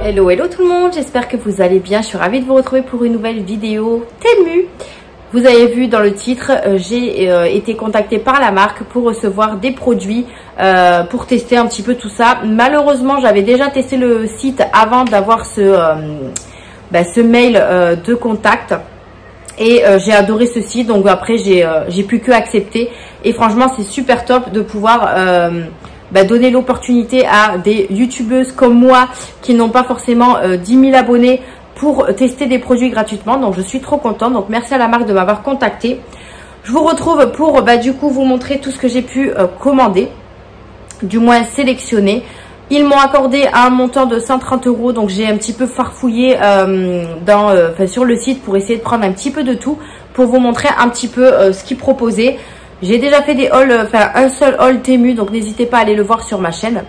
Hello, hello tout le monde, j'espère que vous allez bien. Je suis ravie de vous retrouver pour une nouvelle vidéo Temu. Vous avez vu dans le titre, j'ai été contactée par la marque pour recevoir des produits pour tester un petit peu tout ça. Malheureusement, j'avais déjà testé le site avant d'avoir ce mail de contact. Et j'ai adoré ce site, donc après j'ai plus que accepter. Et franchement, c'est super top de pouvoir donner l'opportunité à des youtubeuses comme moi qui n'ont pas forcément 10 000 abonnés pour tester des produits gratuitement. Donc je suis trop contente, donc merci à la marque de m'avoir contacté. Je vous retrouve pour du coup vous montrer tout ce que j'ai pu commander, du moins sélectionner. Ils m'ont accordé un montant de 130 €, donc j'ai un petit peu farfouillé sur le site pour essayer de prendre un petit peu de tout, pour vous montrer un petit peu ce qu'ils proposaient. J'ai déjà fait des hauls, un seul haul Temu, donc n'hésitez pas à aller le voir sur ma chaîne.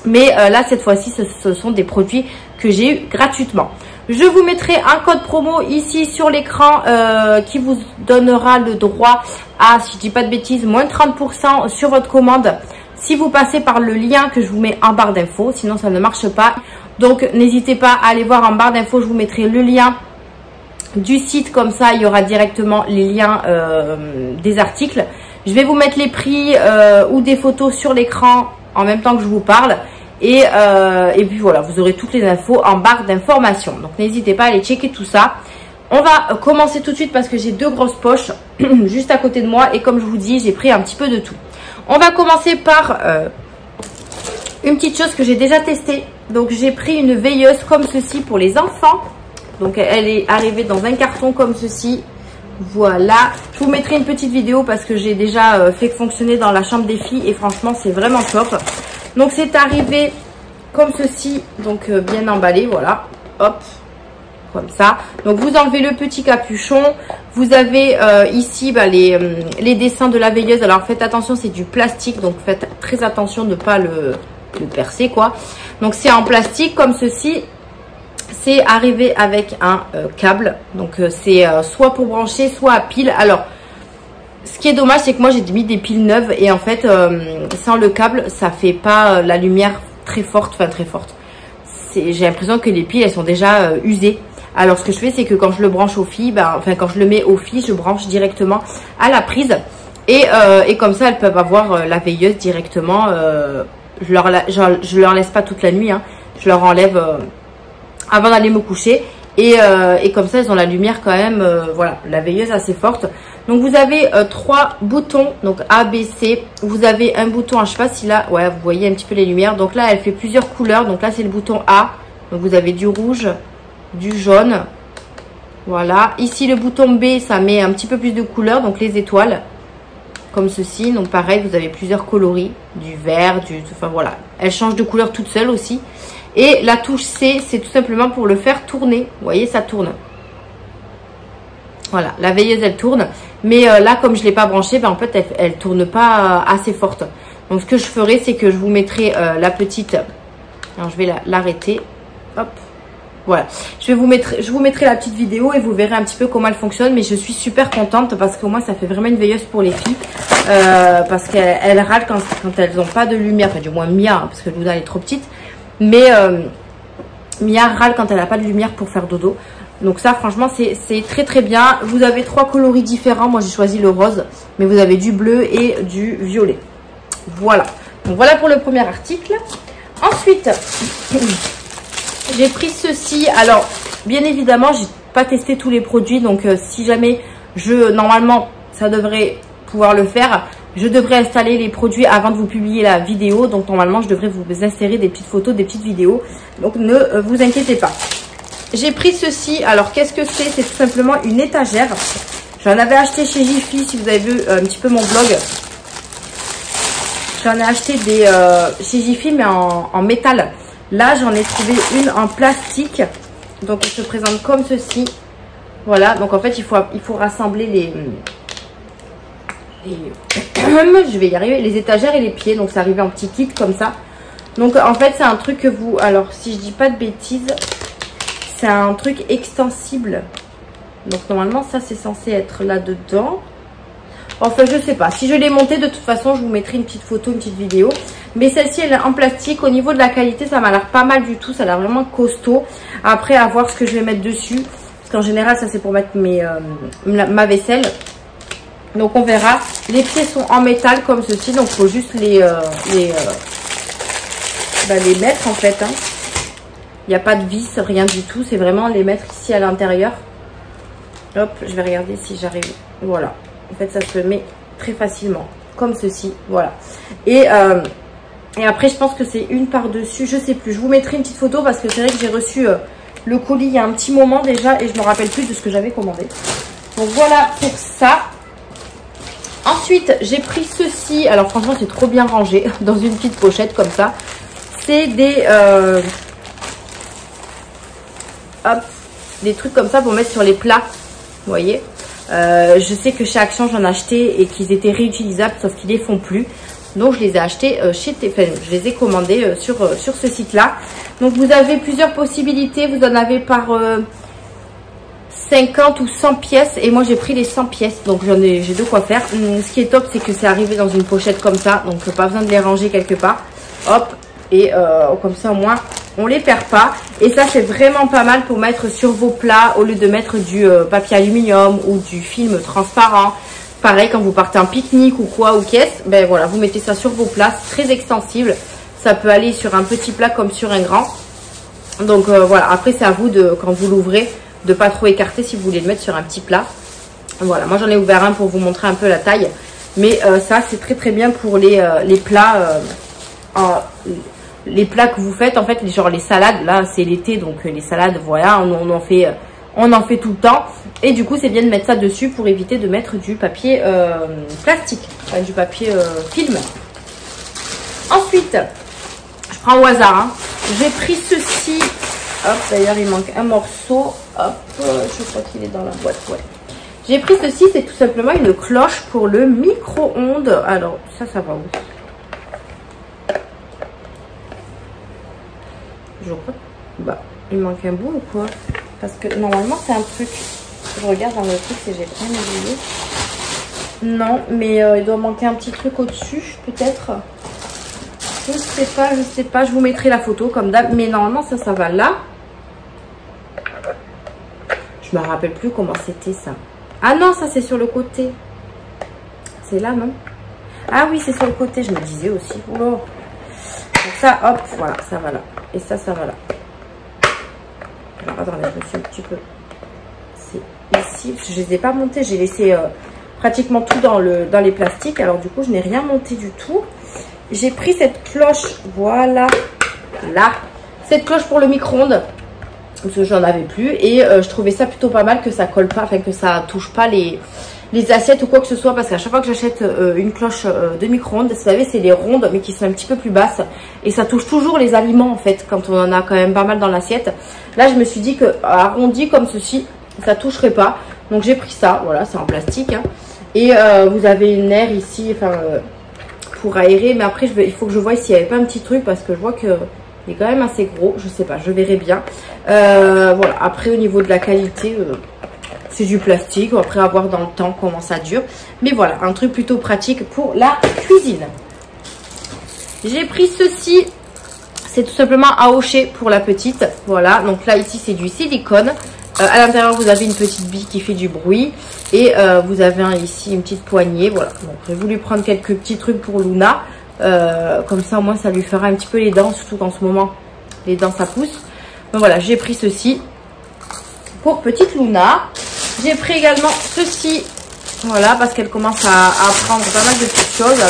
Mais là, cette fois-ci, ce sont des produits que j'ai eu gratuitement. Je vous mettrai un code promo ici sur l'écran qui vous donnera le droit à, si je dis pas de bêtises, moins 30% sur votre commande si vous passez par le lien que je vous mets en barre d'infos. Sinon, ça ne marche pas. Donc, n'hésitez pas à aller voir en barre d'infos. Je vous mettrai le lien du site, comme ça il y aura directement les liens des articles. Je vais vous mettre les prix ou des photos sur l'écran en même temps que je vous parle, et puis voilà, vous aurez toutes les infos en barre d'informations, donc n'hésitez pas à aller checker tout ça. On va commencer tout de suite parce que j'ai deux grosses poches juste à côté de moi, et comme je vous dis, j'ai pris un petit peu de tout. On va commencer par une petite chose que j'ai déjà testée. Donc j'ai pris une veilleuse comme ceci pour les enfants. Donc elle est arrivée dans un carton comme ceci. Voilà. Je vous mettrai une petite vidéo parce que j'ai déjà fait fonctionner dans la chambre des filles. Et franchement, c'est vraiment top. Donc c'est arrivé comme ceci. Donc bien emballé. Voilà. Hop. Comme ça. Donc vous enlevez le petit capuchon. Vous avez ici les dessins de la veilleuse. Alors faites attention, c'est du plastique. Donc faites très attention de ne pas le percer, quoi. Donc c'est en plastique comme ceci. C'est arrivé avec un câble, donc c'est soit pour brancher, soit à pile. Alors, ce qui est dommage, c'est que moi j'ai mis des piles neuves, et en fait, sans le câble, ça fait pas la lumière très forte, enfin très forte. J'ai l'impression que les piles, elles sont déjà usées. Alors, ce que je fais, c'est que quand je le branche au fil, quand je le mets au fil, je branche directement à la prise, et comme ça, elles peuvent avoir la veilleuse directement. Je leur laisse pas toute la nuit, hein. Je leur enlève avant d'aller me coucher, et comme ça elles ont la lumière quand même, voilà, la veilleuse assez forte. Donc vous avez 3 boutons, donc A, B, C. Vous avez un bouton, je sais pas si là, ouais, vous voyez un petit peu les lumières. Donc là elle fait plusieurs couleurs. Donc là c'est le bouton A, donc vous avez du rouge, du jaune, voilà. Ici le bouton B, ça met un petit peu plus de couleurs, donc les étoiles comme ceci. Donc pareil, vous avez plusieurs coloris, du vert, enfin voilà, elle change de couleur toute seule aussi. Et la touche C, c'est tout simplement pour le faire tourner. Vous voyez, ça tourne. Voilà, la veilleuse, elle tourne. Mais là, comme je ne l'ai pas branchée, en fait, elle tourne pas assez forte. Donc, ce que je ferai, c'est que je vous mettrai la petite... Alors, je vais l'arrêter. Hop. Voilà. Je vous mettrai la petite vidéo et vous verrez un petit peu comment elle fonctionne. Mais je suis super contente parce qu'au moins, ça fait vraiment une veilleuse pour les filles. Parce qu'elles râlent quand elles n'ont pas de lumière. Enfin, du moins, Mia, hein, parce que Luna, elle est trop petite. Mais Mia râle quand elle n'a pas de lumière pour faire dodo. Donc ça, franchement, c'est très très bien. Vous avez 3 coloris différents. Moi, j'ai choisi le rose. Mais vous avez du bleu et du violet. Voilà. Donc voilà pour le premier article. Ensuite, j'ai pris ceci. Alors, bien évidemment, j'ai pas testé tous les produits. Donc si jamais normalement, ça devrait pouvoir le faire. Je devrais installer les produits avant de vous publier la vidéo. Donc normalement, je devrais vous insérer des petites photos, des petites vidéos. Donc ne vous inquiétez pas. J'ai pris ceci. Alors qu'est-ce que c'est? C'est tout simplement une étagère. J'en avais acheté chez Jiffy, si vous avez vu un petit peu mon blog. J'en ai acheté chez Jiffy, mais en métal. Là, j'en ai trouvé une en plastique. Donc elle se présente comme ceci. Voilà, donc en fait, il faut rassembler je vais y arriver, les étagères et les pieds. Donc c'est arrivé en petit kit comme ça. Donc en fait c'est un truc que vous, alors si je dis pas de bêtises, c'est un truc extensible. Donc normalement ça c'est censé être là dedans. Enfin, je sais pas. Si je l'ai montée, de toute façon, je vous mettrai une petite photo, une petite vidéo. Mais celle-ci, elle est en plastique. Au niveau de la qualité, ça m'a l'air pas mal du tout. Ça a l'air vraiment costaud. Après, à voir ce que je vais mettre dessus. Parce qu'en général, ça, c'est pour mettre ma vaisselle. Donc, on verra. Les pieds sont en métal comme ceci. Donc, il faut juste les mettre, en fait. Hein. Il n'y a pas de vis, rien du tout. C'est vraiment les mettre ici à l'intérieur. Hop, je vais regarder si j'arrive. Voilà. En fait, ça se met très facilement. Comme ceci. Voilà. Et après, je pense que c'est une par-dessus. Je sais plus. Je vous mettrai une petite photo parce que c'est vrai que j'ai reçu le colis il y a un petit moment déjà. Et je me rappelle plus de ce que j'avais commandé. Donc, voilà pour ça. Ensuite, j'ai pris ceci. Alors, franchement, c'est trop bien rangé. Dans une petite pochette comme ça. C'est des... des trucs comme ça pour mettre sur les plats. Vous voyez, je sais que chez Action j'en ai acheté et qu'ils étaient réutilisables, sauf qu'ils les font plus. Donc je les ai achetés chez TFN. Je les ai commandés sur ce site-là. Donc vous avez plusieurs possibilités. Vous en avez par 50 ou 100 pièces. Et moi j'ai pris les 100 pièces. Donc j'ai de quoi faire. Ce qui est top, c'est que c'est arrivé dans une pochette comme ça. Donc pas besoin de les ranger quelque part. Hop. Et comme ça au moins on les perd pas. Et ça c'est vraiment pas mal pour mettre sur vos plats au lieu de mettre du papier aluminium ou du film transparent. Pareil quand vous partez en pique-nique ou quoi ou qu'est-ce, ben voilà, vous mettez ça sur vos plats, c'est très extensible. Ça peut aller sur un petit plat comme sur un grand. Donc voilà, après c'est à vous de, quand vous l'ouvrez, de pas trop écarter si vous voulez le mettre sur un petit plat. Voilà, moi j'en ai ouvert un pour vous montrer un peu la taille. Mais ça c'est très très bien pour les plats les plats que vous faites, en fait, genre les salades, là c'est l'été, donc les salades, voilà, on en fait tout le temps. Et du coup, c'est bien de mettre ça dessus pour éviter de mettre du papier plastique, enfin, du papier film. Ensuite, je prends au hasard, hein. J'ai pris ceci. Hop, d'ailleurs, il manque un morceau. Hop, je crois qu'il est dans la boîte, ouais. J'ai pris ceci, c'est tout simplement une cloche pour le micro-ondes. Alors, ça va où? Je crois. Bah, il manque un bout ou quoi? Parce que normalement, c'est un truc. Je regarde dans le truc si j'ai bien oublié. Non, mais il doit manquer un petit truc au-dessus, peut-être. Je sais pas. Je vous mettrai la photo comme d'hab. Mais normalement, ça va là. Je me rappelle plus comment c'était ça. Ah non, ça c'est sur le côté. C'est là, non? Ah oui, c'est sur le côté, je me disais aussi. Oula. Donc ça, hop, voilà, ça va là. Et ça va là. Alors, attendez, je me suis un petit peu... C'est ici, parce que je ne les ai pas montés. J'ai laissé pratiquement tout dans les plastiques. Alors du coup, je n'ai rien monté du tout. J'ai pris cette cloche, voilà, là. Cette cloche pour le micro-ondes. Parce que j'en avais plus. Et je trouvais ça plutôt pas mal que ça colle pas, enfin que ça touche pas les assiettes ou quoi que ce soit, parce qu'à chaque fois que j'achète une cloche de micro-ondes, vous savez, c'est les rondes mais qui sont un petit peu plus basses et ça touche toujours les aliments en fait quand on en a quand même pas mal dans l'assiette. Là je me suis dit que arrondi comme ceci, ça toucherait pas, donc j'ai pris ça. Voilà, c'est en plastique, hein. Et vous avez une aire ici, enfin pour aérer, mais après il faut que je voie s'il n'y avait pas un petit truc, parce que je vois que il est quand même assez gros, je sais pas, je verrai bien. Voilà, après au niveau de la qualité, c'est du plastique, après à voir dans le temps comment ça dure. Mais voilà, un truc plutôt pratique pour la cuisine. J'ai pris ceci, c'est tout simplement à hocher pour la petite. Voilà, donc là ici c'est du silicone. À l'intérieur vous avez une petite bille qui fait du bruit. Et vous avez ici une petite poignée. Voilà, donc j'ai voulu prendre quelques petits trucs pour Luna. Comme ça au moins ça lui fera un petit peu les dents, surtout qu'en ce moment les dents ça pousse. Donc voilà, j'ai pris ceci pour petite Luna. J'ai pris également ceci, voilà, parce qu'elle commence à apprendre pas mal de petites choses. Alors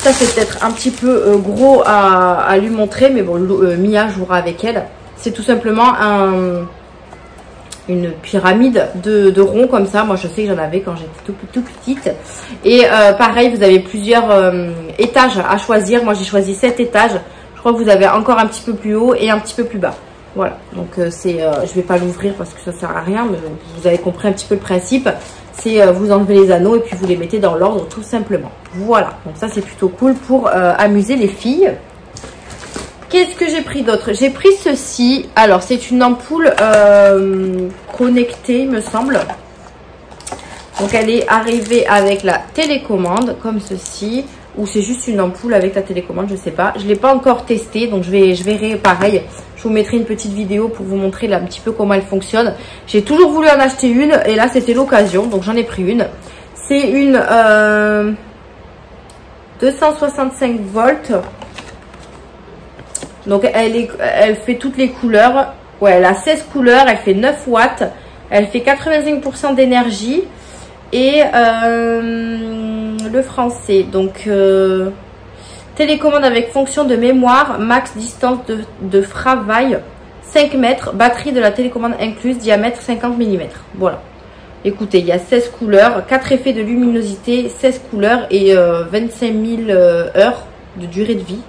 ça c'est peut-être un petit peu gros à lui montrer, mais bon, Mia jouera avec elle. C'est tout simplement une pyramide de rond comme ça. Moi je sais que j'en avais quand j'étais tout petite. Et pareil, vous avez plusieurs étages à choisir. Moi j'ai choisi 7 étages. Je crois que vous avez encore un petit peu plus haut et un petit peu plus bas. Voilà, donc je vais pas l'ouvrir parce que ça sert à rien, mais vous avez compris un petit peu le principe. C'est vous enlevez les anneaux et puis vous les mettez dans l'ordre tout simplement. Voilà, donc ça c'est plutôt cool pour amuser les filles. Qu'est-ce que j'ai pris d'autre? J'ai pris ceci. Alors c'est une ampoule connectée, me semble. Donc elle est arrivée avec la télécommande comme ceci, ou c'est juste une ampoule avec la télécommande, je sais pas. Je l'ai pas encore testé, donc je verrai pareil. Je vous mettrai une petite vidéo pour vous montrer là un petit peu comment elle fonctionne. J'ai toujours voulu en acheter une et là c'était l'occasion, donc j'en ai pris une. C'est une 265 volts. Donc elle fait toutes les couleurs. Ouais, elle a 16 couleurs, elle fait 9 watts. Elle fait 85% d'énergie. Et le français, donc télécommande avec fonction de mémoire, max distance de travail 5 mètres, batterie de la télécommande incluse, diamètre 50 mm. Voilà. Écoutez, il y a 16 couleurs, 4 effets de luminosité, 16 couleurs et 25 000 heures de durée de vie.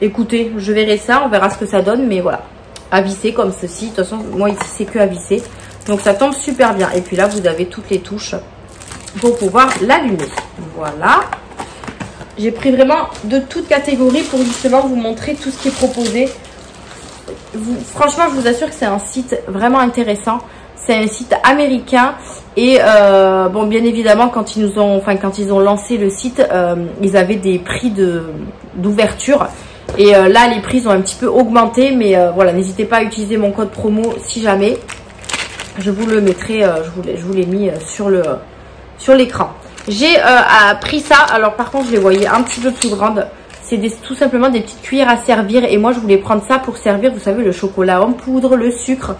Écoutez, je verrai ça, on verra ce que ça donne, mais voilà. À visser comme ceci. De toute façon, moi ici, c'est que à visser. Donc ça tombe super bien. Et puis là, vous avez toutes les touches pour pouvoir l'allumer. Voilà. J'ai pris vraiment de toutes catégories pour justement vous montrer tout ce qui est proposé. Franchement, je vous assure que c'est un site vraiment intéressant. C'est un site américain. Et bon, bien évidemment, quand ils ont lancé le site, ils avaient des prix d'ouverture. Et là, les prix ont un petit peu augmenté. Mais voilà, n'hésitez pas à utiliser mon code promo si jamais. Je vous le mettrai, je vous l'ai mis sur l'écran. J'ai pris ça. Alors par contre, je les voyais un petit peu plus grandes. C'est tout simplement des petites cuillères à servir. Et moi, je voulais prendre ça pour servir, vous savez, le chocolat en poudre, le sucre.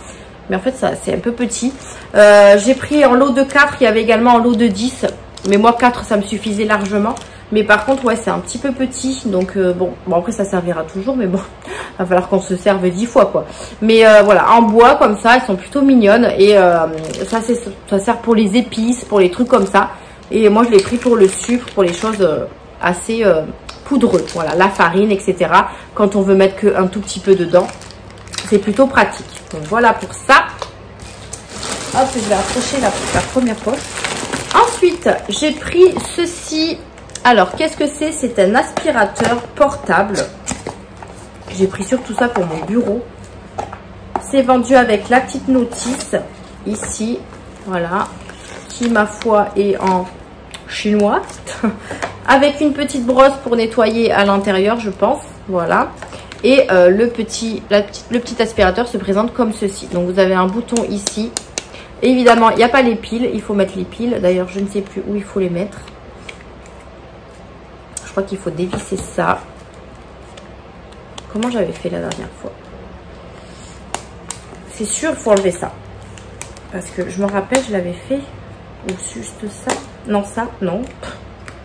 Mais en fait, ça c'est un peu petit. J'ai pris en lot de 4. Il y avait également en lot de 10. Mais moi, 4, ça me suffisait largement. Mais par contre, ouais, c'est un petit peu petit. Donc, bon, après, ça servira toujours. Mais bon, il va falloir qu'on se serve 10 fois, quoi. Mais voilà, en bois, comme ça, elles sont plutôt mignonnes. Et ça sert pour les épices, pour les trucs comme ça. Et moi, je l'ai pris pour le sucre, pour les choses assez poudreuses. Voilà, la farine, etc. Quand on veut mettre qu'un tout petit peu dedans, c'est plutôt pratique. Donc, voilà pour ça. Hop, je vais accrocher la première poche. Ensuite, j'ai pris ceci. Alors, qu'est-ce que c'est? C'est un aspirateur portable. J'ai pris surtout ça pour mon bureau. C'est vendu avec la petite notice ici. Voilà. Qui, ma foi, est en chinois. Avec une petite brosse pour nettoyer à l'intérieur, je pense. Voilà. Et le petit aspirateur se présente comme ceci. Donc, vous avez un bouton ici. Évidemment, il n'y a pas les piles. Il faut mettre les piles. D'ailleurs, je ne sais plus où il faut les mettre. Je crois qu'il faut dévisser ça. Comment j'avais fait la dernière fois? C'est sûr, il faut enlever ça. Parce que je me rappelle, je l'avais fait. Ou juste ça. Non, ça, non.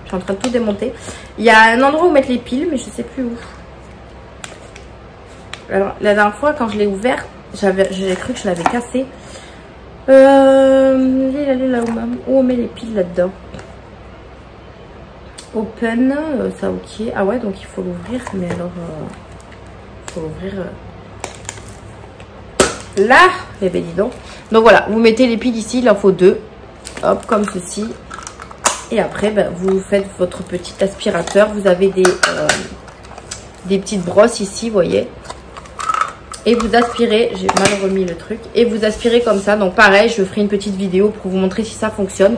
Je suis en train de tout démonter. Il y a un endroit où mettre les piles, mais je ne sais plus où. Alors, la dernière fois, quand je l'ai ouvert, j'ai cru que je l'avais cassé. Où on met les piles là-dedans? Open, ça ok. Ah ouais, donc il faut l'ouvrir, mais alors il faut l'ouvrir là, les dis donc. Donc voilà, vous mettez les piles ici, il en faut 2, hop, comme ceci. Et après, ben, vous faites votre petit aspirateur. Vous avez des petites brosses ici, vous voyez. Et vous aspirez, j'ai mal remis le truc, et vous aspirez comme ça. Donc pareil, je ferai une petite vidéo pour vous montrer si ça fonctionne.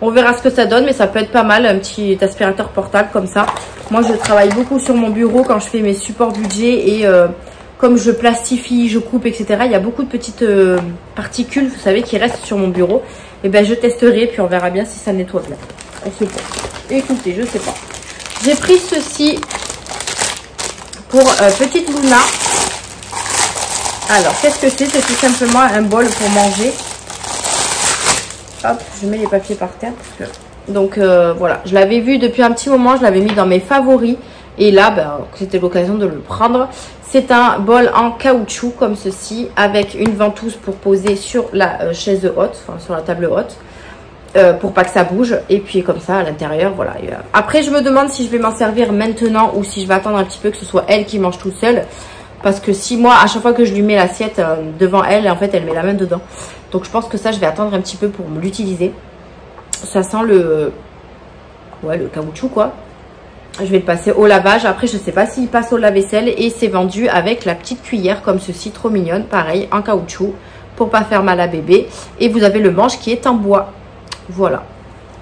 On verra ce que ça donne, mais ça peut être pas mal, un petit aspirateur portable comme ça. Moi, je travaille beaucoup sur mon bureau quand je fais mes supports budget et comme je plastifie, je coupe, etc. Il y a beaucoup de petites particules, vous savez, qui restent sur mon bureau. Et ben, je testerai, puis on verra bien si ça nettoie bien. On se pose. Écoutez, je sais pas. J'ai pris ceci pour petite Luna. Alors, qu'est-ce que c'est? C'est tout simplement un bol pour manger. Hop, je mets les papiers par terre. Parce que... Donc, voilà. Je l'avais vu depuis un petit moment. Je l'avais mis dans mes favoris. Et là, ben, c'était l'occasion de le prendre. C'est un bol en caoutchouc comme ceci. Avec une ventouse pour poser sur la chaise haute. Enfin, sur la table haute. Pour pas que ça bouge. Et puis, comme ça, à l'intérieur, voilà. Et, après, je me demande si je vais m'en servir maintenant. Ou si je vais attendre un petit peu que ce soit elle qui mange toute seule. Parce que si moi, à chaque fois que je lui mets l'assiette devant elle, en fait, elle met la main dedans. Donc, je pense que ça, je vais attendre un petit peu pour l'utiliser. Ça sent le caoutchouc, quoi. Je vais le passer au lavage. Après, je ne sais pas s'il passe au lave-vaisselle. Et c'est vendu avec la petite cuillère, comme ceci, trop mignonne. Pareil, en caoutchouc, pour pas faire mal à bébé. Et vous avez le manche qui est en bois. Voilà.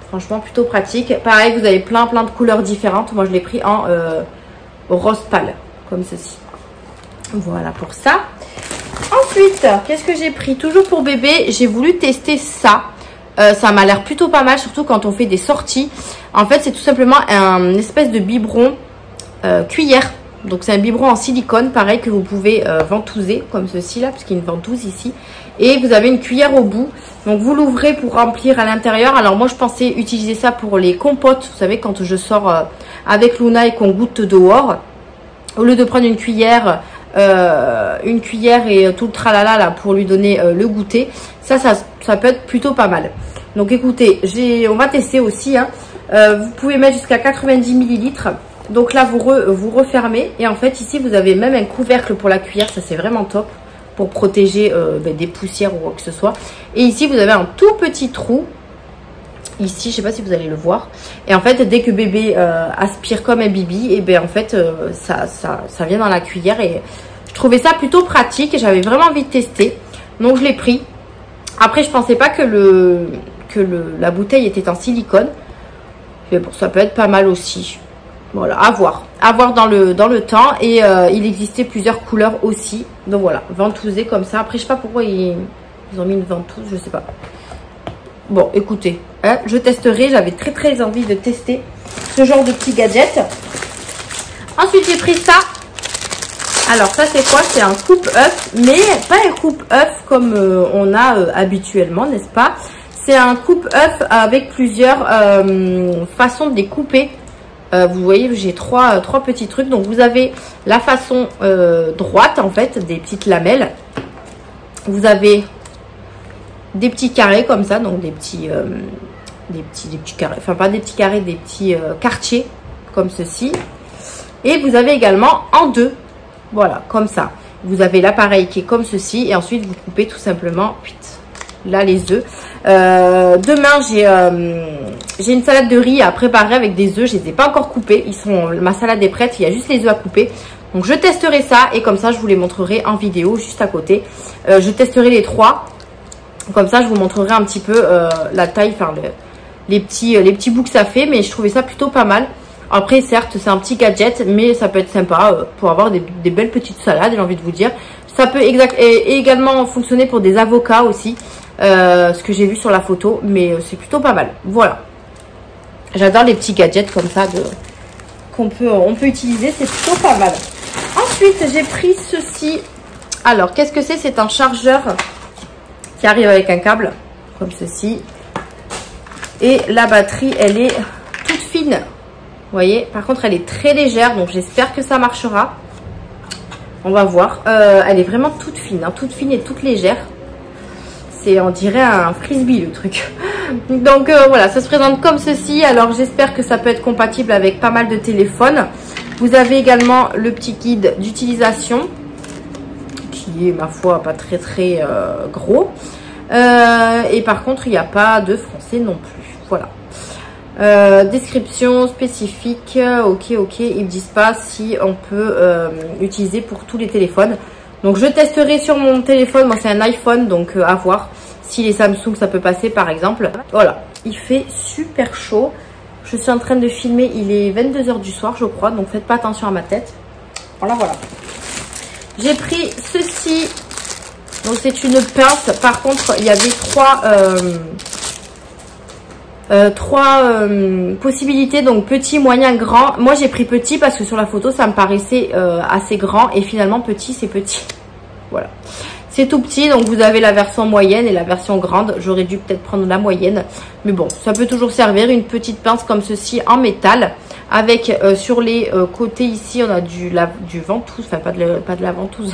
Franchement, plutôt pratique. Pareil, vous avez plein de couleurs différentes. Moi, je l'ai pris en rose pâle, comme ceci. Voilà pour ça. Ensuite, qu'est-ce que j'ai pris? Toujours pour bébé, j'ai voulu tester ça. Ça m'a l'air plutôt pas mal, surtout quand on fait des sorties. En fait, c'est tout simplement un espèce de biberon cuillère. Donc, c'est un biberon en silicone, pareil, que vous pouvez ventouser, comme ceci là, puisqu'il y a une ventouse ici. Et vous avez une cuillère au bout. Donc, vous l'ouvrez pour remplir à l'intérieur. Alors, moi, je pensais utiliser ça pour les compotes. Vous savez, quand je sors avec Luna et qu'on goûte dehors, au lieu de prendre une cuillère et tout le tralala là pour lui donner le goûter, ça peut être plutôt pas mal. Donc écoutez, on va tester aussi, hein. Vous pouvez mettre jusqu'à 90 ml. Donc là vous refermez, et en fait ici vous avez même un couvercle pour la cuillère. Ça c'est vraiment top pour protéger des poussières ou quoi que ce soit. Et ici vous avez un tout petit trou ici, je sais pas si vous allez le voir, et en fait dès que bébé aspire comme un bibi, et ben en fait ça vient dans la cuillère. Et je trouvais ça plutôt pratique et j'avais vraiment envie de tester, donc je l'ai pris. Après, je pensais pas que la bouteille était en silicone, mais bon, ça peut être pas mal aussi. Voilà, à voir dans le temps. Et il existait plusieurs couleurs aussi, donc voilà, ventousé comme ça. Après, je sais pas pourquoi ils ont mis une ventouse, je sais pas. Bon, écoutez, hein, je testerai. J'avais très envie de tester ce genre de petit gadget. Ensuite, j'ai pris ça. Alors, ça, c'est quoi? C'est un coupe-œuf, mais pas un coupe-œuf comme on a habituellement, n'est-ce pas? C'est un coupe-œuf avec plusieurs façons de les couper. Vous voyez, j'ai trois petits trucs. Donc, vous avez la façon droite, en fait, des petites lamelles. Vous avez des petits carrés comme ça, donc des petits carrés, enfin pas des petits carrés, des petits quartiers comme ceci. Et vous avez également en deux, voilà, comme ça. Vous avez l'appareil qui est comme ceci, et ensuite vous coupez tout simplement là les œufs. Demain j'ai une salade de riz à préparer avec des œufs. Je les ai pas encore coupés, ma salade est prête, il y a juste les œufs à couper. Donc je testerai ça, et comme ça je vous les montrerai en vidéo juste à côté. Je testerai les trois. Comme ça, je vous montrerai un petit peu la taille, enfin les petits bouts que ça fait. Mais je trouvais ça plutôt pas mal. Après, certes, c'est un petit gadget, mais ça peut être sympa pour avoir des belles petites salades, j'ai envie de vous dire. Ça peut également fonctionner pour des avocats aussi, ce que j'ai vu sur la photo. Mais c'est plutôt pas mal. Voilà. J'adore les petits gadgets comme ça on peut utiliser. C'est plutôt pas mal. Ensuite, j'ai pris ceci. Alors, qu'est-ce que c'est? C'est un chargeur qui arrive avec un câble comme ceci, et la batterie elle est toute fine, vous voyez. Par contre elle est très légère, donc j'espère que ça marchera, on va voir. Elle est vraiment toute fine, hein, toute fine et toute légère. On dirait un frisbee le truc. Donc voilà, ça se présente comme ceci. Alors j'espère que ça peut être compatible avec pas mal de téléphones. Vous avez également le petit guide d'utilisation qui est, ma foi, pas très gros. Et par contre, il n'y a pas de français non plus. Voilà. Description spécifique. Ok. Ils ne disent pas si on peut utiliser pour tous les téléphones. Donc, je testerai sur mon téléphone. Moi, c'est un iPhone, donc à voir. Si les Samsung, ça peut passer, par exemple. Voilà. Il fait super chaud. Je suis en train de filmer. Il est 22 h du soir, je crois. Donc, faites pas attention à ma tête. Voilà. J'ai pris ceci. Donc c'est une pince. Par contre, il y avait trois possibilités. Donc petit, moyen, grand. Moi j'ai pris petit parce que sur la photo ça me paraissait assez grand. Et finalement petit, c'est petit. Voilà. C'est tout petit. Donc vous avez la version moyenne et la version grande. J'aurais dû peut-être prendre la moyenne. Mais bon, ça peut toujours servir. Une petite pince comme ceci en métal. Avec sur les côtés ici, on a du ventouse. Enfin pas de la ventouse.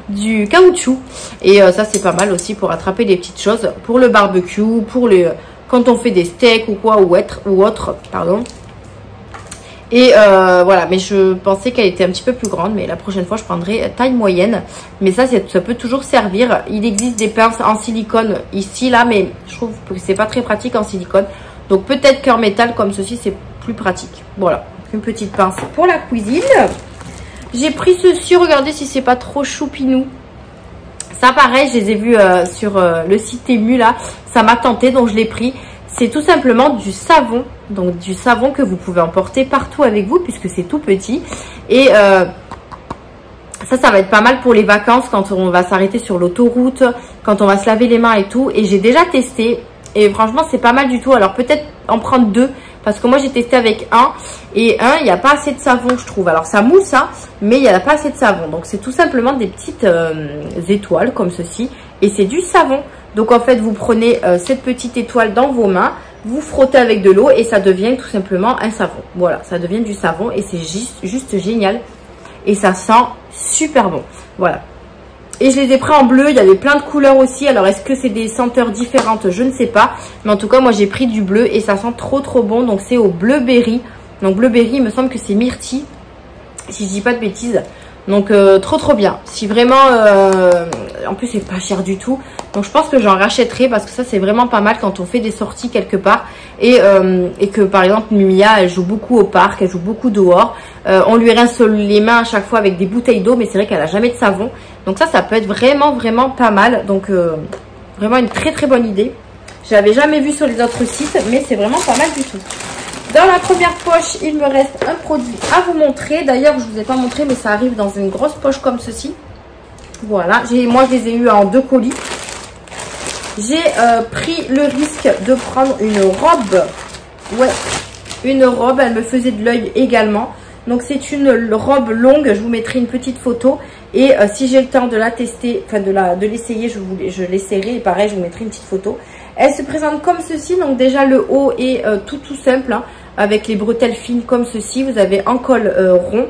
Du caoutchouc. Et ça c'est pas mal aussi pour attraper des petites choses. Pour le barbecue, quand on fait des steaks ou quoi, ou autre, pardon. Et voilà, mais je pensais qu'elle était un petit peu plus grande, mais la prochaine fois je prendrai taille moyenne. Mais ça peut toujours servir. Il existe des pinces en silicone ici, là, mais je trouve que c'est pas très pratique en silicone. Donc peut-être qu'en métal comme ceci c'est plus pratique. Voilà, une petite pince pour la cuisine. J'ai pris ceci, regardez si c'est pas trop choupinou. Ça pareil, je les ai vus sur le site Temu là, ça m'a tenté donc je l'ai pris. c'est tout simplement du savon. Donc du savon que vous pouvez emporter partout avec vous puisque c'est tout petit. Et ça va être pas mal pour les vacances quand on va s'arrêter sur l'autoroute, quand on va se laver les mains et tout. Et j'ai déjà testé et franchement c'est pas mal du tout. Alors peut-être en prendre 2 parce que moi j'ai testé avec un et il n'y a pas assez de savon je trouve. Alors ça mousse hein, mais il n'y a pas assez de savon. Donc c'est tout simplement des petites étoiles comme ceci et c'est du savon. Donc en fait vous prenez cette petite étoile dans vos mains, vous frottez avec de l'eau et ça devient tout simplement un savon. Voilà, ça devient du savon et c'est juste génial. Et ça sent super bon. Voilà. Et je les ai pris en bleu. Il y avait plein de couleurs aussi. Alors, est-ce que c'est des senteurs différentes? Je ne sais pas. Mais en tout cas, moi, j'ai pris du bleu et ça sent trop bon. Donc, c'est au bleu berry. Donc, bleu berry, il me semble que c'est myrtille. Si je dis pas de bêtises. Donc, trop bien. Si vraiment... en plus, c'est pas cher du tout. Donc, je pense que j'en rachèterai parce que ça, c'est vraiment pas mal quand on fait des sorties quelque part. Et que, par exemple, Mimia, elle joue beaucoup au parc. Elle joue beaucoup dehors. On lui rince les mains à chaque fois avec des bouteilles d'eau. Mais c'est vrai qu'elle a jamais de savon. Donc, ça peut être vraiment pas mal. Donc, vraiment une très bonne idée. Je l'avais jamais vu sur les autres sites. Mais c'est vraiment pas mal du tout. Dans la première poche, il me reste un produit à vous montrer. D'ailleurs, je ne vous ai pas montré, mais ça arrive dans une grosse poche comme ceci. Voilà, moi je les ai eu en 2 colis. J'ai pris le risque de prendre une robe. Ouais, une robe, elle me faisait de l'œil également. Donc c'est une robe longue, je vous mettrai une petite photo. Et si j'ai le temps de la tester, enfin de l'essayer, je l'essayerai. Et pareil, je vous mettrai une petite photo. Elle se présente comme ceci, donc déjà le haut est tout simple, hein, avec les bretelles fines comme ceci. Vous avez un col rond.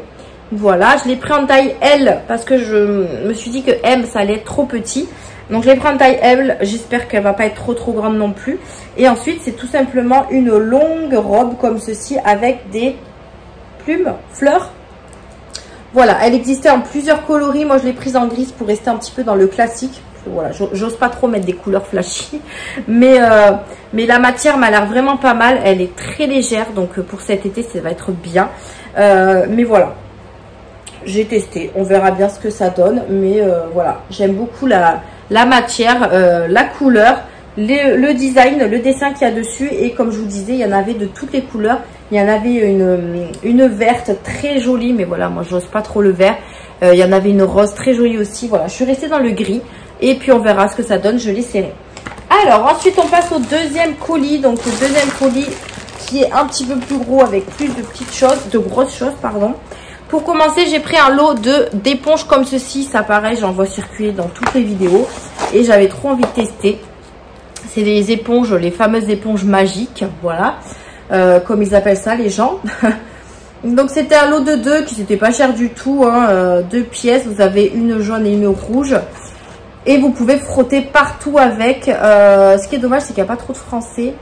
Voilà, je l'ai pris en taille L parce que je me suis dit que M ça allait être trop petit. Donc je l'ai pris en taille L, j'espère qu'elle va pas être trop grande non plus. Et ensuite c'est tout simplement une longue robe comme ceci avec des plumes, fleurs. Voilà, elle existait en plusieurs coloris. Moi je l'ai prise en grise pour rester un petit peu dans le classique. Voilà, j'ose pas trop mettre des couleurs flashy, mais la matière m'a l'air vraiment pas mal. Elle est très légère, donc pour cet été ça va être bien. Mais voilà, j'ai testé, on verra bien ce que ça donne. Mais voilà, j'aime beaucoup la matière, la couleur, le design, le dessin qu'il y a dessus. Et comme je vous disais, il y en avait de toutes les couleurs. Il y en avait une verte très jolie, mais voilà, moi j'ose pas trop le vert. Il y en avait une rose très jolie aussi. Voilà, je suis restée dans le gris. Et puis on verra ce que ça donne, je l'essaierai. Alors ensuite on passe au deuxième colis. Donc le deuxième colis qui est un petit peu plus gros avec plus de petites choses, de grosses choses pardon. Pour commencer j'ai pris un lot d'éponges comme ceci. Ça pareil j'en vois circuler dans toutes les vidéos. Et j'avais trop envie de tester. C'est les éponges, les fameuses éponges magiques. Voilà, comme ils appellent ça les gens. Donc c'était un lot de 2 qui n'était pas cher du tout, hein, 2 pièces. Vous avez une jaune et une rouge. Et vous pouvez frotter partout avec. Ce qui est dommage, c'est qu'il n'y a pas trop de français.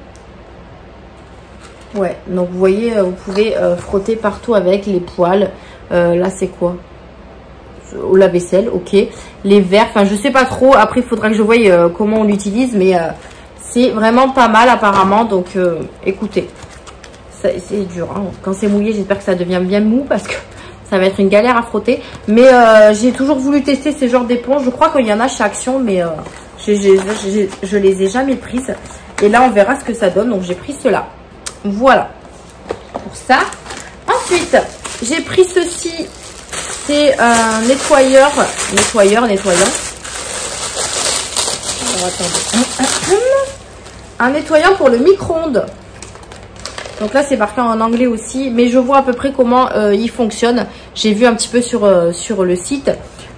Ouais, donc vous voyez, vous pouvez frotter partout avec les poils. Là, c'est quoi? Au lave-vaisselle, ok. Les verres, enfin, je sais pas trop. Après, il faudra que je voie comment on l'utilise. Mais c'est vraiment pas mal apparemment. Donc, écoutez, c'est dur. Hein. Quand c'est mouillé, j'espère que ça devient bien mou parce que... ça va être une galère à frotter. Mais j'ai toujours voulu tester ces genres d'éponges. Je crois qu'il y en a chez Action. Mais je les ai jamais prises. Et là, on verra ce que ça donne. Donc, j'ai pris cela. Voilà. Pour ça. Ensuite, j'ai pris ceci. C'est un nettoyant. Alors, attendez. Un nettoyant pour le micro-ondes. Donc là, c'est marqué en anglais aussi. Mais je vois à peu près comment il fonctionne. J'ai vu un petit peu sur le site.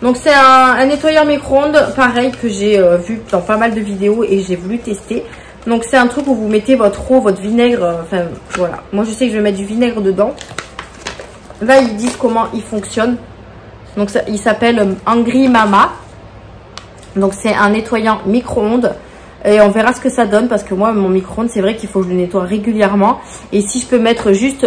Donc, c'est un nettoyeur micro-ondes. Pareil que j'ai vu dans pas mal de vidéos. Et j'ai voulu tester. Donc, c'est un truc où vous mettez votre eau, votre vinaigre. Enfin, voilà. Moi, je sais que je vais mettre du vinaigre dedans. Là, ils disent comment il fonctionne. Donc, ça, il s'appelle Angry Mama. Donc, c'est un nettoyant micro-ondes. Et on verra ce que ça donne parce que moi mon micro-ondes c'est vrai qu'il faut que je le nettoie régulièrement. Et si je peux mettre juste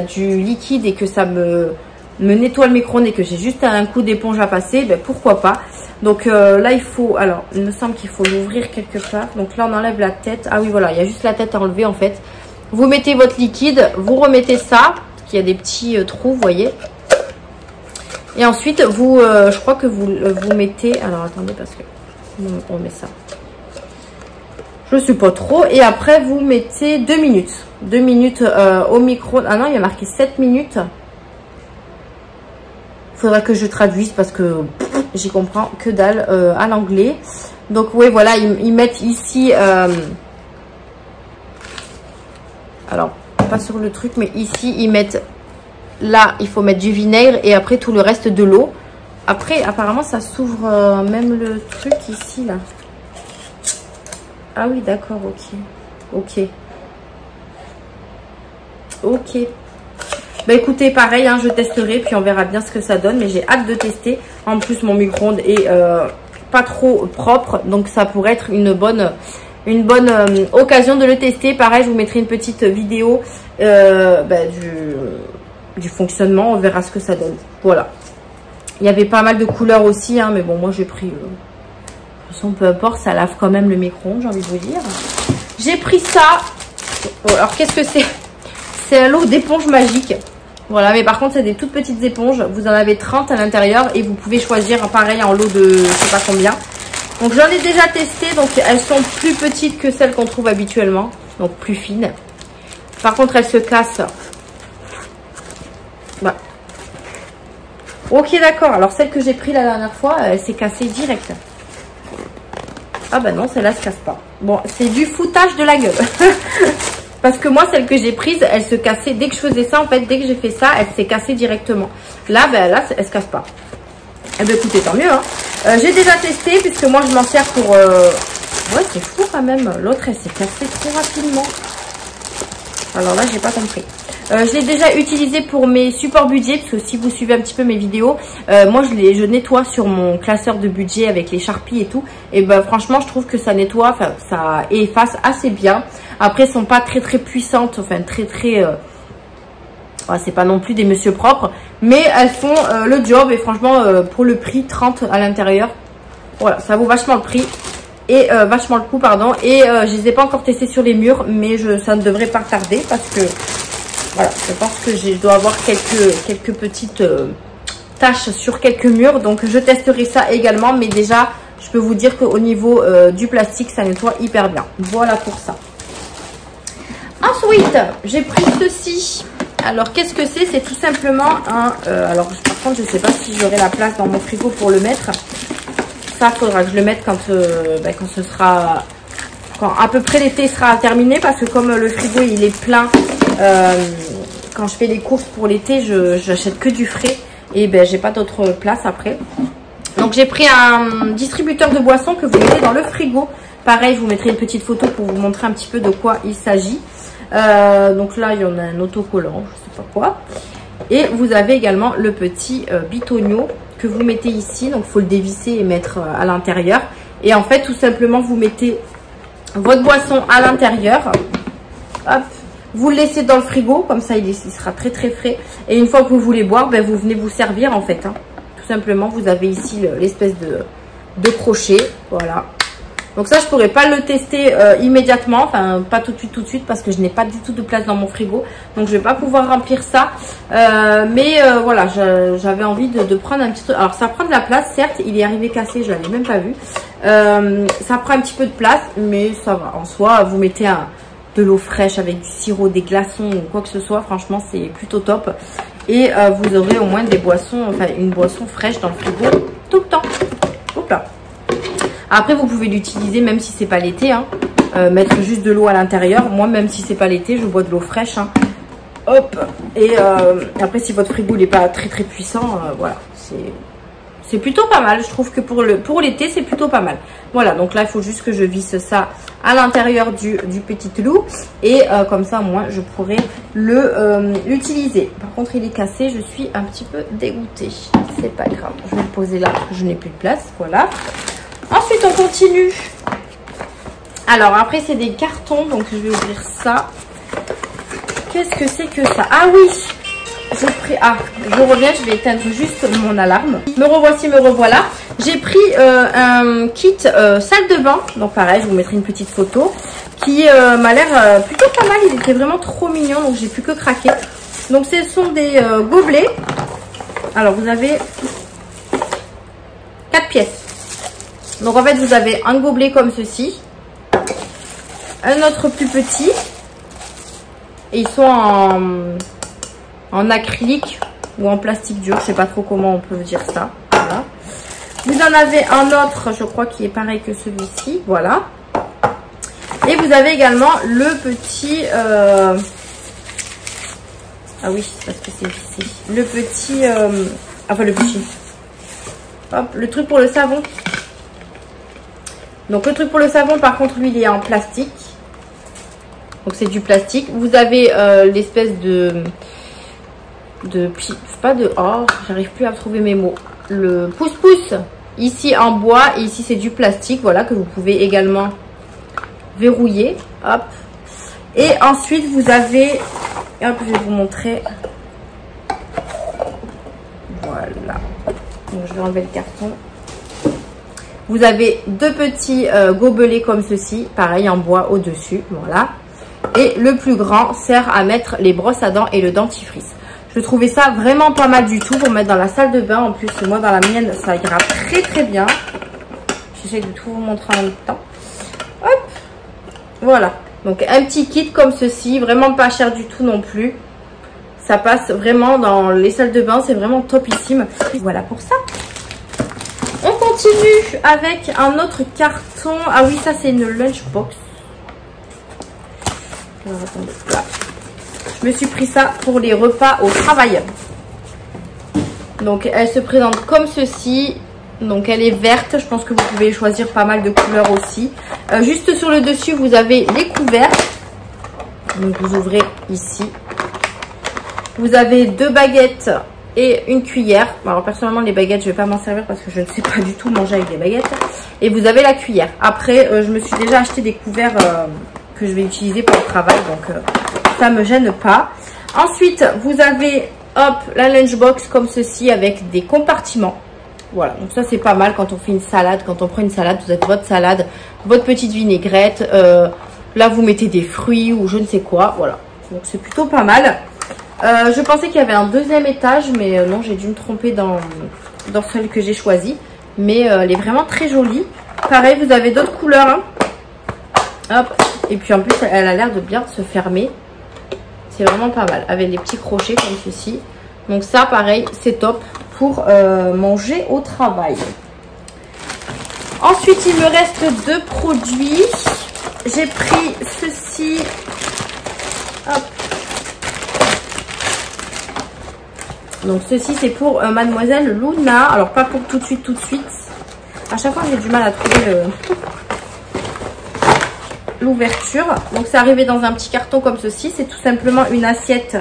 du liquide et que ça me nettoie le micro-ondes et que j'ai juste un coup d'éponge à passer, pourquoi pas. Donc là il faut, alors il me semble qu'il faut l'ouvrir quelque part. Donc là on enlève la tête. Ah oui voilà, il y a juste la tête à enlever en fait. Vous mettez votre liquide, vous remettez ça, parce qu'il y a des petits trous vous voyez. Et ensuite vous, je crois que vous mettez, alors attendez parce que on met ça. Je sais pas trop. Et après, vous mettez 2 minutes. 2 minutes au micro. Ah non, il y a marqué 7 minutes. Faudra que je traduise parce que j'y comprends que dalle à l'anglais. Donc, oui, voilà, ils mettent ici... alors, pas sur le truc, mais ici, ils mettent... Là, il faut mettre du vinaigre et après, tout le reste de l'eau. Après, apparemment, ça s'ouvre même le truc ici, là. Ah oui, d'accord, ok. Ok. Bah écoutez, pareil, hein, je testerai, puis on verra bien ce que ça donne. Mais j'ai hâte de tester. En plus, mon micro-ondes est pas trop propre. Donc, ça pourrait être une bonne occasion de le tester. Pareil, je vous mettrai une petite vidéo du fonctionnement. On verra ce que ça donne. Voilà. Il y avait pas mal de couleurs aussi, hein, mais bon, moi j'ai pris... de toute façon, peu importe, ça lave quand même le micro-ondes, j'ai envie de vous dire. J'ai pris ça. Alors, qu'est-ce que c'est? C'est un lot d'éponges magiques. Voilà, mais par contre, c'est des toutes petites éponges. Vous en avez 30 à l'intérieur et vous pouvez choisir, pareil, en lot de je sais pas combien. Donc, j'en ai déjà testé. Donc, elles sont plus petites que celles qu'on trouve habituellement. Donc, plus fines. Par contre, elles se cassent. Bah. Ok, d'accord. Alors, celle que j'ai pris la dernière fois, elle s'est cassée direct. Ah bah non, celle-là se casse pas. Bon, c'est du foutage de la gueule. Parce que moi, celle que j'ai prise, elle se cassait. Dès que je faisais ça, en fait, dès que j'ai fait ça, elle s'est cassée directement. Là, là, elle se casse pas. Eh bien, écoutez, tant mieux. Hein. J'ai déjà testé, puisque moi, je m'en sers pour... Ouais, c'est fou quand même. L'autre, elle s'est cassée trop rapidement. Alors là, j'ai pas compris. Je l'ai déjà utilisé pour mes supports budget, parce que si vous suivez un petit peu mes vidéos, moi je nettoie sur mon classeur de budget avec les Sharpies et tout. Et ben franchement, je trouve que ça nettoie, enfin ça efface assez bien. Après, elles sont pas très puissantes, enfin très ouais, c'est pas non plus des monsieur propres, mais elles font le job. Et franchement, pour le prix 30 à l'intérieur, voilà, ça vaut vachement le prix. Et vachement le coup, pardon. Et je les ai pas encore testés sur les murs, mais ça ne devrait pas tarder parce que voilà, je pense que je dois avoir quelques petites taches sur quelques murs. Donc je testerai ça également. Mais déjà, je peux vous dire qu'au niveau du plastique, ça nettoie hyper bien. Voilà pour ça. Ensuite, j'ai pris ceci. Alors, qu'est-ce que c'est? C'est tout simplement un... alors, par contre, je ne sais pas si j'aurai la place dans mon frigo pour le mettre. Ça, faudra que je le mette quand ce sera... Quand à peu près l'été sera terminé. Parce que comme le frigo, il est plein... quand je fais les courses pour l'été, j'achète que du frais. Et ben, j'ai pas d'autre place après. Donc, j'ai pris un distributeur de boissons que vous mettez dans le frigo. Pareil, je vous mettrai une petite photo pour vous montrer un petit peu de quoi il s'agit. Donc là, il y en a un autocollant, je sais pas quoi. Et vous avez également le petit bitonio que vous mettez ici. Donc, il faut le dévisser et mettre à l'intérieur. Et en fait, tout simplement, vous mettez votre boisson à l'intérieur. Hop. Vous le laissez dans le frigo. Comme ça, il sera très frais. Et une fois que vous voulez boire, ben, vous venez vous servir en fait. Hein. Tout simplement, vous avez ici l'espèce de crochet. Voilà. Donc ça, je pourrais pas le tester immédiatement, enfin pas tout de suite parce que je n'ai pas du tout de place dans mon frigo. Donc je vais pas pouvoir remplir ça. Mais voilà, j'avais envie de prendre un petit truc. Alors ça prend de la place, certes, il est arrivé cassé, je l'avais même pas vu. Ça prend un petit peu de place, mais ça va. En soi, vous mettez de l'eau fraîche avec du sirop, des glaçons ou quoi que ce soit. Franchement, c'est plutôt top. Et vous aurez au moins des boissons, enfin une boisson fraîche dans le frigo tout le temps. Hop là. Après, vous pouvez l'utiliser même si c'est pas l'été, hein. Mettre juste de l'eau à l'intérieur. Moi, même si c'est pas l'été, je bois de l'eau fraîche. Hein. Hop. Et après, si votre frigo n'est pas très puissant, voilà, c'est plutôt pas mal. Je trouve que pour l'été, c'est plutôt pas mal. Voilà, donc là, il faut juste que je visse ça à l'intérieur du petit loup. Et comme ça, moi, je pourrais l'utiliser. Par contre, il est cassé. Je suis un petit peu dégoûtée. C'est pas grave. Je vais le poser là. Je n'ai plus de place. Voilà. Ensuite, on continue. Alors, après, c'est des cartons. Donc, je vais ouvrir ça. Qu'est-ce que c'est que ça? Ah oui, j'ai pris... Ah, je reviens, je vais éteindre juste mon alarme. Me revoici, me revoilà. J'ai pris un kit salle de bain. Donc, pareil, je vous mettrai une petite photo. Qui m'a l'air plutôt pas mal. Il était vraiment trop mignon. Donc, j'ai plus que craquer. Donc, ce sont des gobelets. Alors, vous avez 4 pièces. Donc en fait, vous avez un gobelet comme ceci. un autre plus petit. Et ils sont en acrylique ou en plastique dur. Je sais pas trop comment on peut dire ça. Voilà. Vous en avez un autre, je crois, qui est pareil que celui-ci. Voilà. Et vous avez également le petit... Ah oui, parce que c'est ici. Le petit... Enfin, le petit. Hop, le truc pour le savon. Donc, le truc pour le savon, par contre, lui, il est en plastique. Donc, c'est du plastique. Vous avez l'espèce de... Pas de... Oh, j'arrive plus à trouver mes mots. Le pouce-pouce. Ici, en bois. Et ici, c'est du plastique. Voilà, que vous pouvez également verrouiller. Hop. Et ensuite, vous avez... Hop, je vais vous montrer. Voilà. Donc, je vais enlever le carton. Vous avez deux petits gobelets comme ceci. Pareil, en bois au-dessus. Voilà. Et le plus grand sert à mettre les brosses à dents et le dentifrice. Je trouvais ça vraiment pas mal du tout pour mettre dans la salle de bain. En plus, moi, dans la mienne, ça ira très très bien. J'essaie de tout vous montrer en même temps. Hop. Voilà. Donc, un petit kit comme ceci. Vraiment pas cher du tout non plus. Ça passe vraiment dans les salles de bain. C'est vraiment topissime. Voilà pour ça. On continue avec un autre carton. Ah oui, ça, c'est une lunchbox. Alors, attendez. Là. Je me suis pris ça pour les repas au travail. Donc, elle se présente comme ceci. Donc, elle est verte. Je pense que vous pouvez choisir pas mal de couleurs aussi. Juste sur le dessus, vous avez les couverts. Donc, vous ouvrez ici. Vous avez deux baguettes et une cuillère. Alors, personnellement, les baguettes, je ne vais pas m'en servir parce que je ne sais pas du tout manger avec des baguettes. Et vous avez la cuillère. Après, je me suis déjà acheté des couverts que je vais utiliser pour le travail. Donc, ça ne me gêne pas. Ensuite, vous avez, hop, la lunchbox comme ceci avec des compartiments. Voilà, donc ça c'est pas mal quand on fait une salade. Quand on prend une salade, vous avez votre salade, votre petite vinaigrette. Là, vous mettez des fruits ou je ne sais quoi. Voilà, donc c'est plutôt pas mal. Je pensais qu'il y avait un deuxième étage, mais non, j'ai dû me tromper dans celle que j'ai choisie. Mais elle est vraiment très jolie. Pareil, vous avez d'autres couleurs. Hein. Hop, et puis en plus, elle a l'air de bien se fermer. C'est vraiment pas mal, avec des petits crochets comme ceci. Donc ça, pareil, c'est top pour manger au travail. Ensuite, il me reste deux produits. J'ai pris ceci. Hop. Donc ceci, c'est pour Mademoiselle Luna. Alors, pas pour tout de suite. À chaque fois, j'ai du mal à trouver l'ouverture. Donc, c'est arrivé dans un petit carton comme ceci. C'est tout simplement une assiette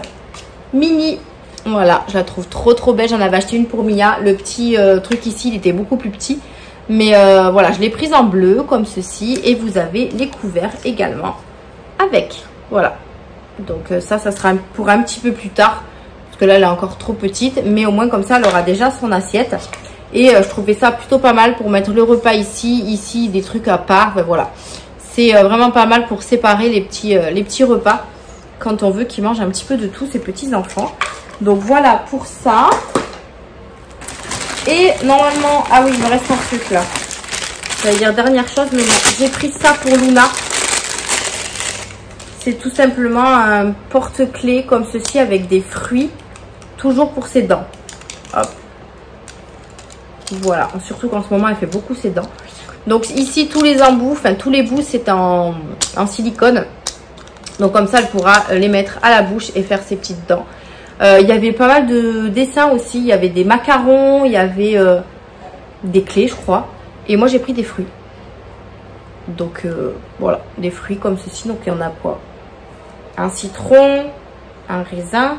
mini. Voilà, je la trouve trop belle. J'en avais acheté une pour Mia. Le petit truc ici, il était beaucoup plus petit. Mais voilà, je l'ai prise en bleu comme ceci. Et vous avez les couverts également avec. Voilà. Donc ça sera pour un petit peu plus tard. Parce que là, elle est encore trop petite. Mais au moins, comme ça, elle aura déjà son assiette. Et je trouvais ça plutôt pas mal pour mettre le repas ici. Ici, des trucs à part. Enfin, voilà. C'est vraiment pas mal pour séparer les petits repas. Quand on veut qu'ils mangent un petit peu de tout, ces petits enfants. Donc voilà pour ça. Et normalement, ah oui, il me reste un truc là. J'allais dire dernière chose, mais non. J'ai pris ça pour Luna. C'est tout simplement un porte-clés comme ceci avec des fruits. Toujours pour ses dents. Hop. Voilà. Surtout qu'en ce moment, elle fait beaucoup ses dents. Donc ici, tous les embouts, enfin tous les bouts, c'est en silicone. Donc comme ça, elle pourra les mettre à la bouche et faire ses petites dents. Il y avait pas mal de dessins aussi. Il y avait des macarons, il y avait des clés, je crois. Et moi, j'ai pris des fruits. Donc voilà, des fruits comme ceci. Donc il y en a quoi? Un citron, un raisin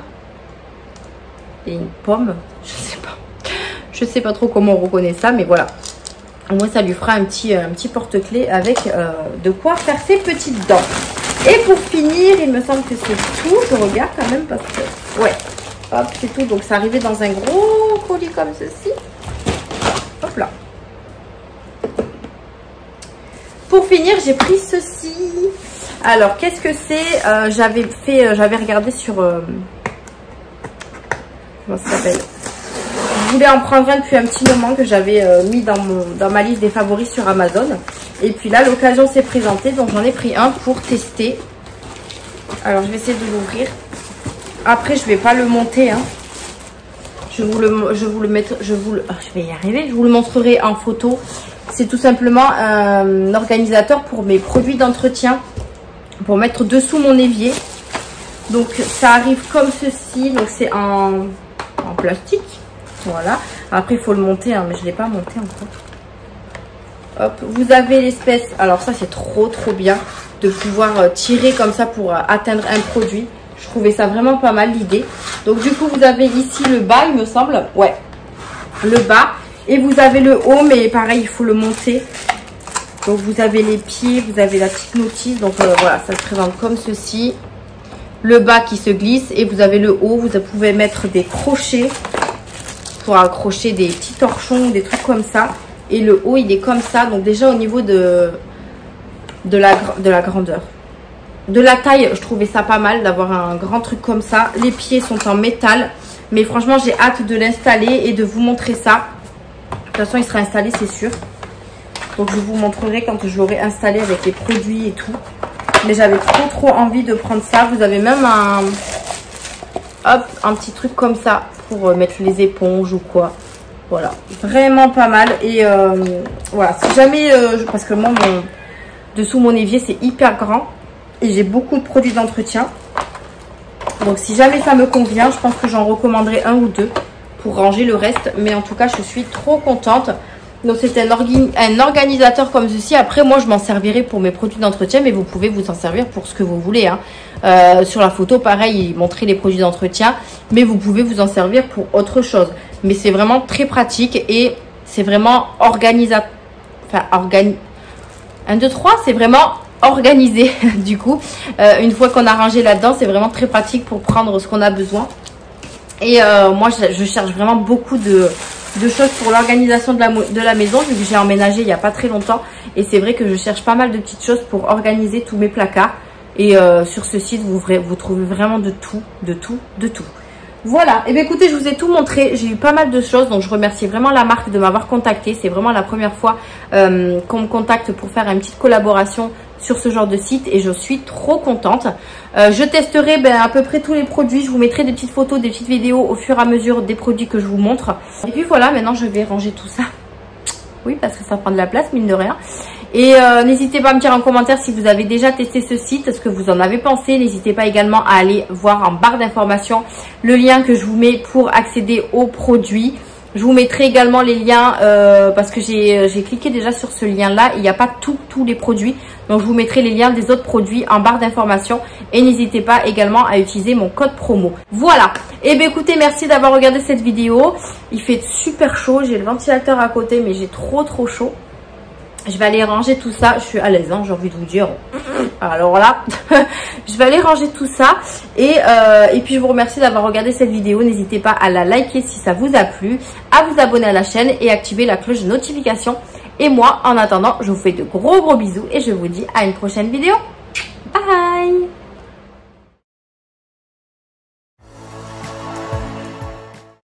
et une pomme. Je sais pas. Je sais pas trop comment on reconnaît ça, mais voilà. Au moins, ça lui fera un petit porte-clés avec de quoi faire ses petites dents. Et pour finir, il me semble que c'est tout. Je regarde quand même parce que... Ouais, hop, c'est tout. Donc, c'est arrivé dans un gros colis comme ceci. Hop là. Pour finir, j'ai pris ceci. Alors, qu'est-ce que c'est? J'avais regardé sur... comment ça s'appelle? voulais en prendre un depuis un petit moment que j'avais mis dans ma liste des favoris sur Amazon. Et puis là, l'occasion s'est présentée, donc j'en ai pris un pour tester. Alors, je vais essayer de l'ouvrir. Après, je vais pas le monter, hein. Je vais y arriver. Je vous le montrerai en photo. C'est tout simplement un organisateur pour mes produits d'entretien, pour mettre dessous mon évier. Donc, ça arrive comme ceci. Donc, c'est en plastique. Voilà. Après, il faut le monter, hein, mais je ne l'ai pas monté encore. Hop. Vous avez l'espèce. Alors, ça, c'est trop bien de pouvoir tirer comme ça pour atteindre un produit. Je trouvais ça vraiment pas mal l'idée. Donc, du coup, vous avez ici le bas, il me semble. Ouais. Le bas. Et vous avez le haut, mais pareil, il faut le monter. Donc, vous avez les pieds, vous avez la petite notice. Donc, voilà, ça se présente comme ceci. Le bas qui se glisse et vous avez le haut. Vous pouvez mettre des crochets pour accrocher des petits torchons, des trucs comme ça. Et le haut, il est comme ça. Donc, déjà, au niveau de la grandeur. De la taille, je trouvais ça pas mal d'avoir un grand truc comme ça. Les pieds sont en métal. Mais franchement, j'ai hâte de l'installer et de vous montrer ça. De toute façon, il sera installé, c'est sûr. Donc, je vous montrerai quand je l'aurai installé avec les produits et tout. Mais j'avais trop envie de prendre ça. Vous avez même un petit truc comme ça pour mettre les éponges ou quoi. Voilà, vraiment pas mal. Et voilà, si jamais, parce que moi, dessous mon évier, c'est hyper grand. Et j'ai beaucoup de produits d'entretien. Donc, si jamais ça me convient, je pense que j'en recommanderai un ou deux pour ranger le reste. Mais en tout cas, je suis trop contente. Donc, c'est un organisateur comme ceci. Après, moi, je m'en servirai pour mes produits d'entretien. Mais vous pouvez vous en servir pour ce que vous voulez, hein. Sur la photo, pareil, il montrait les produits d'entretien. Mais vous pouvez vous en servir pour autre chose. Mais c'est vraiment très pratique. Et c'est vraiment organisateur. Enfin, 1, 2, 3, c'est vraiment organisé. Du coup, une fois qu'on a rangé là-dedans, c'est vraiment très pratique pour prendre ce qu'on a besoin. Et moi, je cherche vraiment beaucoup de choses pour l'organisation de la maison, vu que j'ai emménagé il n'y a pas très longtemps. Et c'est vrai que je cherche pas mal de petites choses pour organiser tous mes placards. Et sur ce site, vous trouvez vraiment de tout. Voilà, et bien écoutez, je vous ai tout montré, j'ai eu pas mal de choses, donc je remercie vraiment la marque de m'avoir contacté. C'est vraiment la première fois qu'on me contacte pour faire une petite collaboration sur ce genre de site et je suis trop contente. Je testerai à peu près tous les produits, je vous mettrai des petites photos, des petites vidéos au fur et à mesure des produits que je vous montre. Et puis voilà, maintenant je vais ranger tout ça. Oui, parce que ça prend de la place, mine de rien. Et n'hésitez pas à me dire en commentaire si vous avez déjà testé ce site, ce que vous en avez pensé. N'hésitez pas également à aller voir en barre d'informations le lien que je vous mets pour accéder aux produits. Je vous mettrai également les liens parce que j'ai cliqué déjà sur ce lien-là. Il n'y a pas tous les produits. Donc, je vous mettrai les liens des autres produits en barre d'informations. Et n'hésitez pas également à utiliser mon code promo. Voilà. Et bien écoutez, merci d'avoir regardé cette vidéo. Il fait super chaud. J'ai le ventilateur à côté, mais j'ai trop chaud. Je vais aller ranger tout ça. Je suis à l'aise, hein, j'ai envie de vous dire. Alors là, je vais aller ranger tout ça. Et puis, je vous remercie d'avoir regardé cette vidéo. N'hésitez pas à la liker si ça vous a plu, à vous abonner à la chaîne et activer la cloche de notification. Et moi, en attendant, je vous fais de gros bisous et je vous dis à une prochaine vidéo.